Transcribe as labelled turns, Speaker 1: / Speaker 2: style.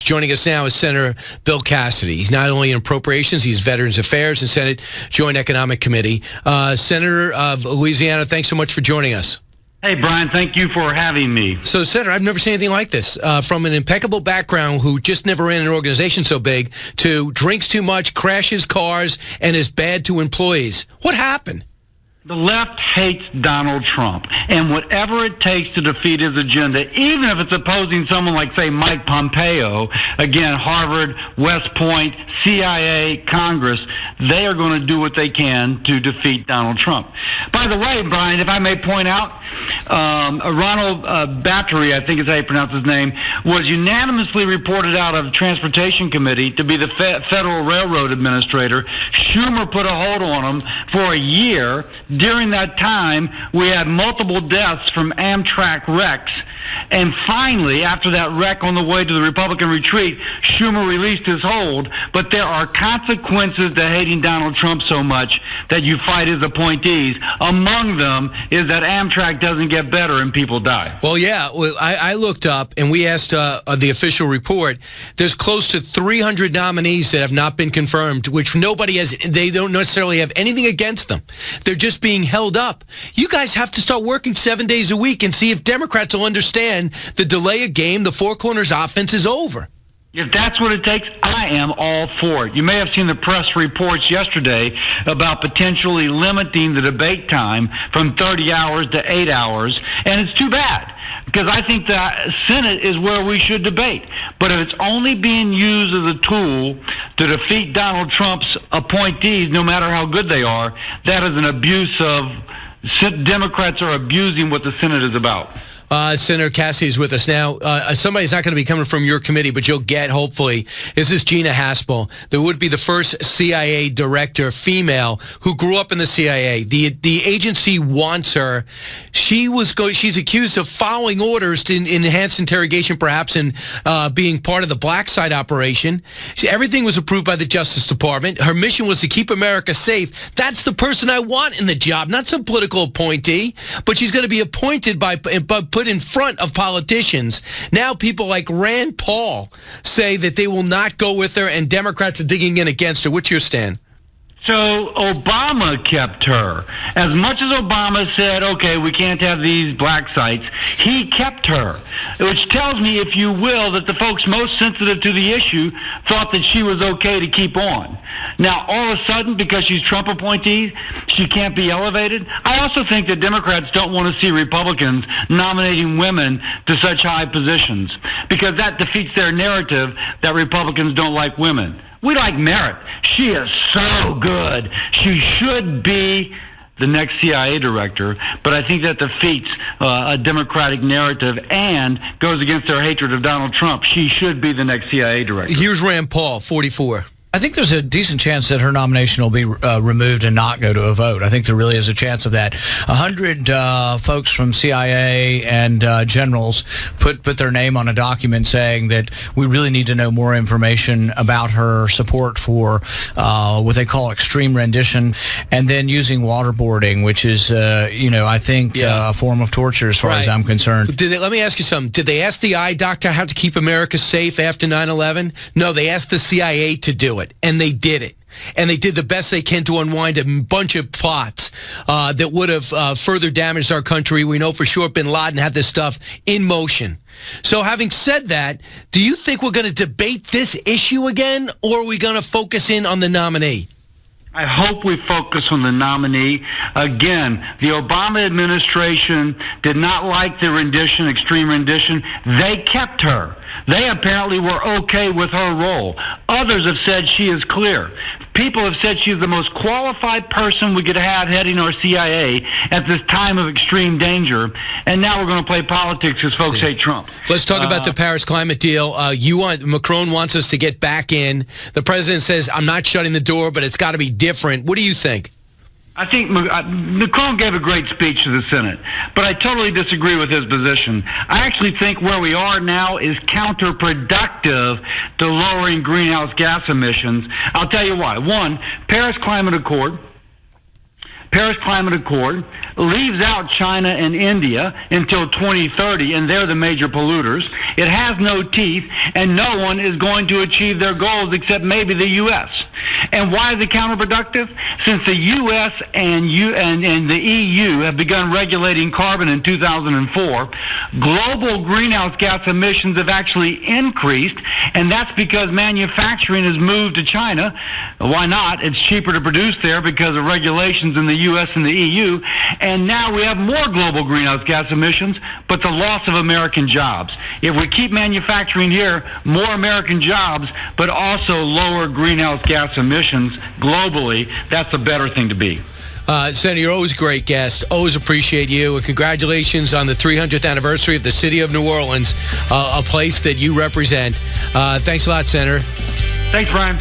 Speaker 1: Joining us now is Senator Bill Cassidy. He's not only in Appropriations, he's Veterans Affairs and Senate Joint Economic Committee. Senator of Louisiana, thanks so much for joining us.
Speaker 2: Hey, Brian, thank you for having me.
Speaker 1: So, Senator, I've never seen anything like this. From an impeccable background who just never ran an organization so big to drinks too much, crashes cars, and is bad to employees. What happened?
Speaker 2: The left hates Donald Trump, and whatever it takes to defeat his agenda, even if it's opposing someone like, say, Mike Pompeo, again, Harvard, West Point, CIA, Congress, they are going to do what they can to defeat Donald Trump. By the way, Brian, if I may point out, Ronald Battery, I think is how you pronounce his name, was unanimously reported out of Transportation Committee to be the Federal Railroad Administrator. Schumer put a hold on him for a year. During that time, we had multiple deaths from Amtrak wrecks. And finally, after that wreck on the way to the Republican retreat, Schumer released his hold. But there are consequences to hating Donald Trump so much that you fight his appointees. Among them is that Amtrak doesn't get better and people die.
Speaker 1: Well, yeah. I looked up and we asked the official report. There's close to 300 nominees that have not been confirmed, which nobody has. They don't necessarily have anything against them. They're just being held up. You guys have to start working 7 days a week and see if Democrats will understand the delay of game, the four corners offense is over.
Speaker 2: If that's what it takes, I am all for it. You may have seen the press reports yesterday about potentially limiting the debate time from 30 hours to 8 hours, and it's too bad because I think the Senate is where we should debate. But if it's only being used as a tool to defeat Donald Trump's appointees, no matter how good they are, that is an abuse of, Democrats are abusing what the Senate is about.
Speaker 1: Senator Cassidy is with us now. Somebody's not going to be coming from your committee, but you'll get, hopefully, is this Gina Haspel. There would be the first CIA director, female, who grew up in the CIA. The agency wants her. She's accused of following orders to enhance interrogation, perhaps, and being part of the black site operation. Everything was approved by the Justice Department. Her mission was to keep America safe. That's the person I want in the job, not some political appointee, but she's going to be appointed by put in front of politicians. Now people like Rand Paul say that they will not go with her and Democrats are digging in against her. What's your stand?
Speaker 2: So Obama kept her. As much as Obama said, okay, we can't have these black sites, he kept her, which tells me, if you will, that the folks most sensitive to the issue thought that she was okay to keep on. Now, all of a sudden, because she's Trump appointee, she can't be elevated. I also think that Democrats don't want to see Republicans nominating women to such high positions because that defeats their narrative that Republicans don't like women. We like merit. She is so good. She should be the next CIA director, but I think that defeats a Democratic narrative and goes against their hatred of Donald Trump. She should be the next CIA director.
Speaker 1: Here's Rand Paul, 44.
Speaker 3: I think there's a decent chance that her nomination will be removed and not go to a vote. I think there really is a chance of that. 100 folks from CIA and generals put their name on a document saying that we really need to know more information about her support for what they call extreme rendition, and then using waterboarding, which is, I think a form of torture as far as I'm concerned.
Speaker 1: Let me ask you something. Did they ask the eye doctor how to keep America safe after 9/11? No, they asked the CIA to do it. And they did it. And they did the best they can to unwind a bunch of plots that would have further damaged our country. We know for sure bin Laden had this stuff in motion. So having said that, do you think we're going to debate this issue again, or are we going to focus in on the nominee?
Speaker 2: I hope we focus on the nominee. Again, the Obama administration did not like the rendition, extreme rendition. They kept her. They apparently were okay with her role. Others have said she is clear. People have said she's the most qualified person we could have heading our CIA at this time of extreme danger. And now we're going to play politics because folks hate Trump.
Speaker 1: Let's talk about the Paris climate deal. Macron wants us to get back in. The president says, I'm not shutting the door, but it's got to be different. What do you think?
Speaker 2: I think Macron gave a great speech to the Senate, but I totally disagree with his position. I actually think where we are now is counterproductive to lowering greenhouse gas emissions. I'll tell you why. One, Paris Climate Accord Paris Climate Accord leaves out China and India until 2030, and they're the major polluters. It has no teeth, and no one is going to achieve their goals except maybe the U.S. And why is it counterproductive? Since the U.S. and the EU have begun regulating carbon in 2004, global greenhouse gas emissions have actually increased, and that's because manufacturing has moved to China. Why not? It's cheaper to produce there because of regulations in the U.S. and the EU. And now we have more global greenhouse gas emissions, but the loss of American jobs. If we keep manufacturing here, more American jobs, but also lower greenhouse gas emissions globally, that's a better thing to be.
Speaker 1: Senator, you're always a great guest. Always appreciate you. And congratulations on the 300th anniversary of the city of New Orleans, a place that you represent. Thanks a lot, Senator.
Speaker 2: Thanks, Brian.